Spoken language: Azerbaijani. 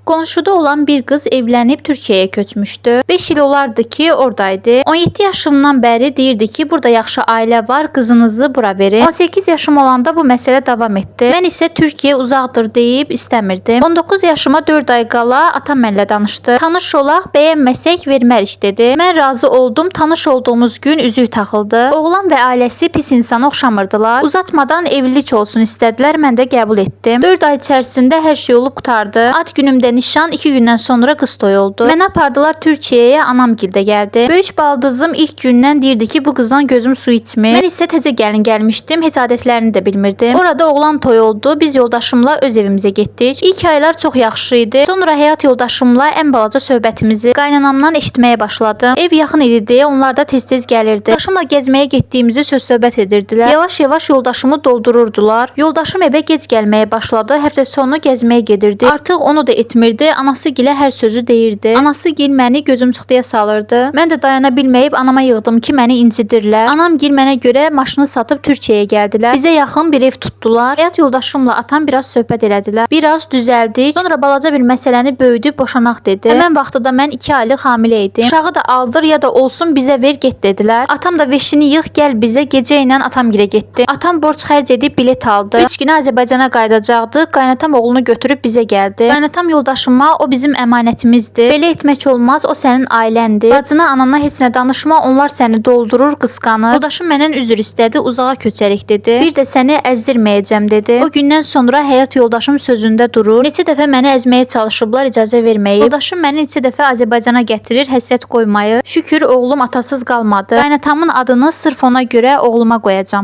Qonşuda olan bir qız evlənib Türkiyəyə köçmüşdü. 5 il olardı ki, oradaydı. 17 yaşımdan bəri deyirdi ki, burada yaxşı ailə var, qızınızı bura verin. 18 yaşım olanda bu məsələ davam etdi. Mən isə Türkiyə uzaqdır deyib istəmirdim. 19 yaşıma 4 ay qala atam mənlə danışdı. Tanış olaq, bəyənməsək vermərik dedi. Mən razı oldum. Tanış olduğumuz gün üzük taxıldı. Oğlan və ailəsi pis insana oxşamırdılar. Uzatmadan evlilik olsun istədilər. Mən də qəbul etdim. 4 ay içərisində hər şey olub qurtardı. Ad günümdə nişan, 2 gündən sonra qız toyu oldu. Məni apardılar Türkiyəyə, anamgildə gəldi. Böyük baldızım ilk gündən deyirdi ki, bu qızdan gözüm su içmir. Mən isə təzə gəlin gəlmişdim, heç adətlərini də bilmirdim. Orada oğlan toyu oldu. Biz yoldaşımla öz evimizə getdik. İlk aylar çox yaxşı idi. Sonra həyat yoldaşımla ən balaca söhbətimizi qaynanamdan eşitməyə başladım. Ev yaxın idi deyə onlar da tez-tez gəlirdi. Yoldaşımla gəzməyə getdiyimizi söz-söhbət edirdilər. Yavaş-yavaş yoldaşımı doldururdular. Yoldaşım evə gec gəlməyə başladı. Həftə sonu gəzməyə gedirdi. Artıq onu da etmirdi. Anası gilə hər sözü deyirdi. Anası gil məni gözüm çıxdıya salırdı. Mən də dayana bilməyib anama yığdım ki, məni incidirlər. Anam gil mənə görə maşını satıb Türkiyəyə gəldilər. Bizə yaxın bir ev tutdular. Həyat yoldaşımla atam biraz söhbət elədilər. Biraz düzəldik. Sonra balaca bir məsələni böyüdüb boşanaq dedi. Həmən vaxtda mən 2 aylıq hamilə idim. Uşağı da aldır ya da olsun bizə ver get dedilər. Atam da veşini yığ gəl bizə, gecə ilə atamgilə getdi. Atam borc xərc edib bilet aldı. 3 günə Azərbaycana qayıdacaqdı. Qaynatam oğlunu götürüb bizə gəldi. Qaynatam yoldaşıma o bizim əmanətimizdir. Belə etmək olmaz, o sənin ailəndir. Bacına, anana heç nə danışma, onlar səni doldurur, qısqanır. Yoldaşım məndən üzr istədi, uzağa köçərik dedi. Bir də səni əzdirməyəcəm dedi. O gündən sonra həyat yoldaşım sözündə durur. Neçə dəfə məni əzməyə çalışıblar, icazə verməyib. Yoldaşım məni neçə dəfə Azərbaycana gətirir, həsrət qoymayı. Şükür oğlum atasız qalmadı. Qaynatamın adını sırf ona görə oğluma qoyacam.